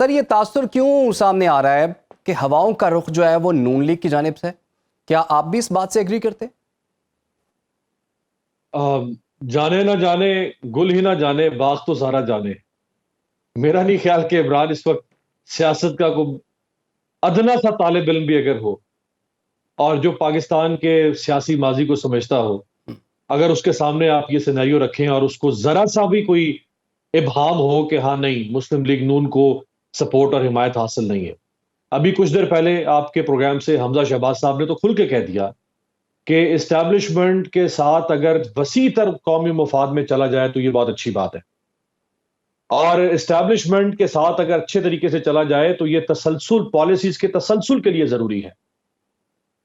Sir ये तासुर क्यों सामने आ रहा है कि हवाओं का रुख जो है वो नून लीग की जानिब से? क्या आप भी इस बात से एग्री करते? जाने ना जाने, गुल ही ना जाने, बाग तो सारा जाने। मेरा नहीं ख्याल कि इमरान इस वक्त सियासत का कोई अदना सा तालिब इल्म भी अगर हो और जो पाकिस्तान के सियासी माजी को समझता हो, अगर उसके सामने आप ये सिनेरियो रखें और उसको जरा सा भी कोई इबहाम हो कि हाँ नहीं, मुस्लिम लीग नून को सपोर्ट और हिमायत हासिल नहीं है। अभी कुछ देर पहले आपके प्रोग्राम से हमजा शहबाज साहब ने तो खुल के कह दिया कि इस्टेब्लिशमेंट के साथ अगर वसी तर कौमी मफाद में चला जाए तो ये बहुत अच्छी बात है, और इस्टेब्लिशमेंट के साथ अगर अच्छे तरीके से चला जाए तो ये तसलसल, पॉलिसीज के तसलसल के लिए जरूरी है।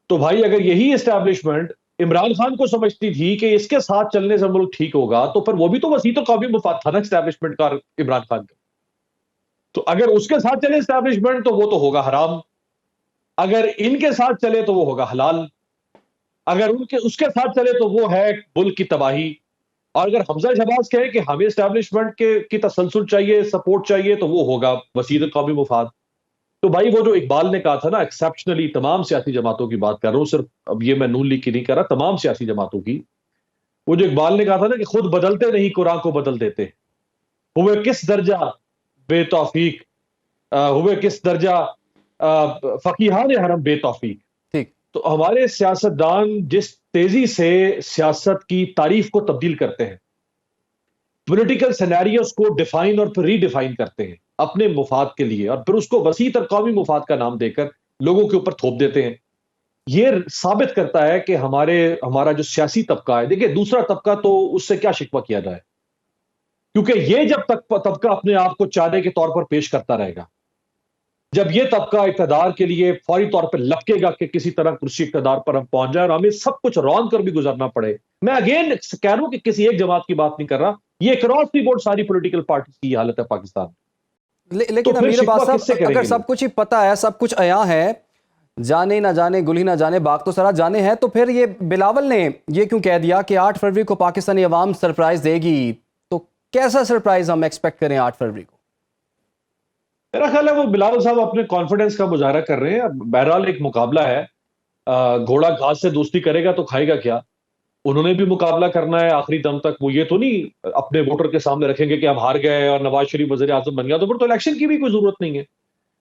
तो भाई अगर यही इस्टेब्लिशमेंट इमरान खान को समझती थी कि इसके साथ चलने से मुल्क ठीक होगा, तो फिर वो भी तो वसी तो कौमी मफाद था ना इस्टेब्लिशमेंट का, इमरान खान का। तो अगर उसके साथ चले इस्टेब्लिशमेंट तो वो तो होगा हराम, अगर इनके साथ चले तो वो होगा हलाल, अगर उनके उसके साथ चले तो वो है मुल्क की तबाही। और अगर हमजा शहबाज कहे कि हमें इस्टेब्लिशमेंट के की तसलसल चाहिए, सपोर्ट चाहिए, तो वो होगा वसीयत कौमी मुफाद। तो भाई वो जो इकबाल ने कहा था ना, एक्सेप्शनली तमाम सियासी जमातों की बात कर रहा हूं, सिर्फ अब ये मैं नून लीग की नहीं कर रहा, तमाम सियासी जमातों की। वो जो इकबाल ने कहा था ना कि खुद बदलते नहीं कुरान को बदल देते, हुए किस दर्जा बेतौफीक, हुए किस दर्जा फकीहान हरम बेतौफीक। ठीक। तो हमारे सियासतदान जिस तेजी से सियासत की तारीफ को तब्दील करते हैं, पॉलिटिकल सिनेरियोस को डिफाइन और फिर रीडिफाइन करते हैं अपने मुफाद के लिए, और फिर उसको वसी तर कौमी मुफाद का नाम देकर लोगों के ऊपर थोप देते हैं। ये साबित करता है कि हमारा जो सियासी तबका है, देखिए दूसरा तबका तो उससे क्या शिकवा किया जाए, क्योंकि ये जब तक तबका अपने आप को चारे के तौर पर पेश करता रहेगा, जब ये तबका इक़्तिदार के लिए फौरी तौर पर लपकेगा कि किसी तरह कुर्सी इक़्तिदार पर हम पहुंच जाए और हमें सब कुछ रौंद कर भी गुजरना पड़े। मैं अगेन कह रहा हूं कि किसी एक जमात की बात नहीं कर रहा, ये क्रॉस दी बोर्ड सारी पॉलिटिकल पार्टी की हालत है पाकिस्तान में। तो लेकिन फिर अमीर अब्बास शिकवा साहब, किससे अगर करेंगे सब लोग? कुछ ही पता है, सब कुछ अयां है, जाने ना जाने गुल ही ना जाने बाग तो सारा जाने है, तो फिर ये बिलावल ने ये क्यों कह दिया कि 8 फरवरी को पाकिस्तानी अवाम सरप्राइज देगी? तो कैसा सरप्राइज हम एक्सपेक्ट करें 8 फरवरी को? मेरा ख्याल है वो बिलावल साहब अपने कॉन्फिडेंस का मुजाहरा कर रहे हैं। बहरहाल एक मुकाबला है, घोड़ा घास से दोस्ती करेगा तो खाएगा क्या। उन्होंने भी मुकाबला करना है आखिरी दम तक। वो ये तो नहीं अपने वोटर के सामने रखेंगे कि हम हार गए और नवाज शरीफ वजीर आजम बन गया, तो फिर तो इलेक्शन की भी कोई जरूरत नहीं है।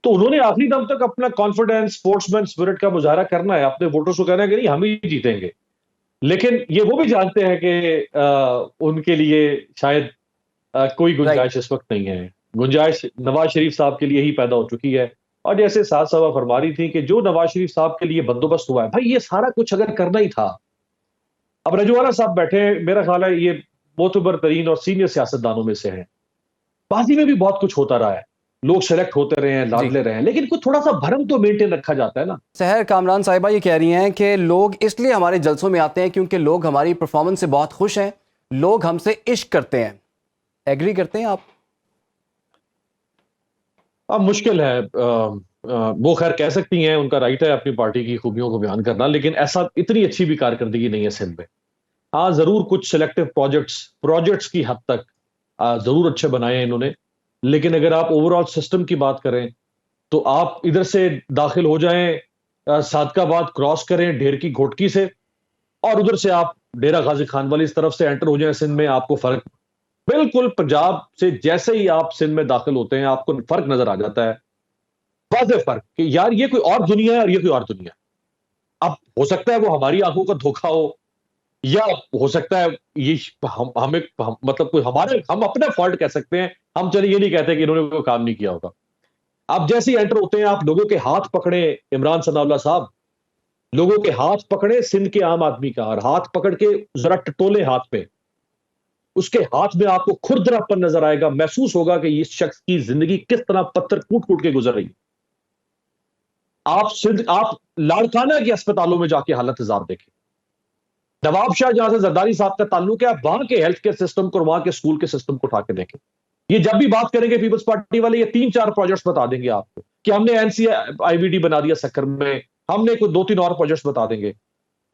तो उन्होंने आखिरी दम तक अपना कॉन्फिडेंस, स्पोर्ट्समैन स्पिरिट का मुजाहरा करना है, अपने वोटर्स को कहना है कि नहीं हम ही जीतेंगे। लेकिन ये वो भी जानते हैं कि उनके लिए शायद कोई राइट। गुंजाइश इस वक्त नहीं है। गुंजाइश नवाज शरीफ साहब के लिए ही पैदा हो चुकी है। और जैसे साहब साहब फरमा रही थी कि जो नवाज शरीफ साहब के लिए बंदोबस्त हुआ है, भाई ये सारा कुछ अगर करना ही था। अब रजवाना साहब बैठे हैं, मेरा ख्याल है ये मोतबर तरीन और सीनियर सियासतदानों में से हैं। बाजी में भी बहुत कुछ होता रहा है, लोग सेलेक्ट होते रहे हैं, जी। लाडले रहे हैं, लेकिन कुछ थोड़ा सा भरम तो मेंटेन रखा जाता है ना। सहर कामरान साहिबा ये कह रही हैं कि लोग इसलिए हमारे जलसों में आते हैं क्योंकि लोग हमारी परफॉर्मेंस से बहुत खुश हैं, लोग हमसे इश्क करते हैं। एग्री करते हैं आप? अब मुश्किल है, वो खैर कह सकती हैं, उनका राइट है अपनी पार्टी की खूबियों को बयान करना, लेकिन ऐसा इतनी अच्छी भी कारकर्दगी नहीं है सिंध में। हाँ जरूर कुछ सिलेक्टिव प्रोजेक्ट्स प्रोजेक्ट्स की हद तक जरूर अच्छे बनाए हैं इन्होंने, लेकिन अगर आप ओवरऑल सिस्टम की बात करें तो आप इधर से दाखिल हो जाएं, सादकाबाद क्रॉस करें ढेर की घोटकी से, और उधर से आप डेरा गाजी खान वाली इस तरफ से एंटर हो जाएं सिंध में, आपको फर्क बिल्कुल पंजाब से जैसे ही आप सिंध में दाखिल होते हैं आपको फर्क नजर आ जाता है। वाज़ेह फर्क कि यार ये कोई और दुनिया है और ये कोई और दुनिया है। अब हो सकता है वो हमारी आंखों का धोखा हो, या हो सकता है ये मतलब कोई हमारे, हम अपना फॉल्ट कह सकते हैं। हम चलिए ये नहीं कहते कि इन्होंने कोई काम नहीं किया होगा। आप जैसे ही एंटर होते हैं, आप लोगों के हाथ पकड़े, इमरान सनाउल्लाह साहब, लोगों के हाथ पकड़े सिंध के आम आदमी का, और हाथ पकड़ के जरा टटोले हाथ पे, उसके हाथ में आपको खुरदरापन नजर आएगा, महसूस होगा कि इस शख्स की जिंदगी किस तरह पत्थर कूट कूट के गुजर रही है। आप लाड़काना के अस्पतालों में जाके हालत हजार देखें, नवाब शाह जहां से जरदारी साहब का ताल्लुक है, आप वहां के हेल्थ केयर सिस्टम को और वहां के स्कूल के सिस्टम को उठा के देखें। ये जब भी बात करेंगे पीपल्स पार्टी वाले, ये 3-4 प्रोजेक्ट्स बता देंगे आपको कि हमने एनसीआईवीडी बना दिया सक्कर में, हमने कोई 2-3 और प्रोजेक्ट्स बता देंगे।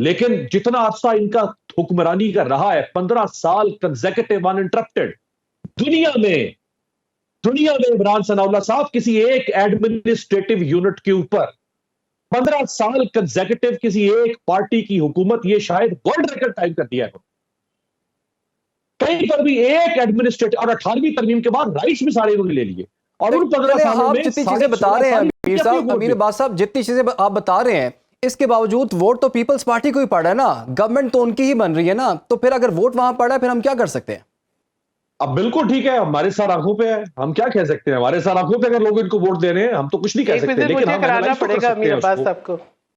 लेकिन जितना अरसा इनका हुक्मरानी का रहा है, 15 साल कंसेक्यूटिव अनइंटरप्टेड, दुनिया में दुनिया में इमरान सनाउल्लाह साहब किसी एक एडमिनिस्ट्रेटिव यूनिट के ऊपर 15 साल कंसेक्यूटिव किसी एक पार्टी की हुकूमत, ये शायद वर्ल्ड रिकॉर्ड टाइम कर दिया है। कहीं पर भी एक एडमिनिस्ट्रेटिव, और 18वीं तरमीम के बाद राइट्स भी सारे इन्होंने ले लिए, और उन 15 सालों आप में जितनी साढ़े चीजें बता 16 रहे हैं साल अमीर साहब, अमीर अब्बास साहब, जितनी चीजें आप बता रहे हैं, इसके बावजूद वोट तो पीपल्स पार्टी को ही पड़ा है ना, गवर्नमेंट तो उनकी ही बन रही है ना, तो फिर अगर वोट वहां पड़ा है फिर हम क्या कर सकते हैं? अब बिल्कुल ठीक है, हमारे साथ आंखों पे है, हम क्या कह सकते हैं, हमारे साथ आंखों पे अगर लोग इनको वोट दे रहे हैं, हम तो कुछ नहीं कह एक सकते, विजिट लेकिन मुझे हम कराना एनालाइज तो कर पड़ेगा सकते अमीर हैं अब्बास उसको। साहब को।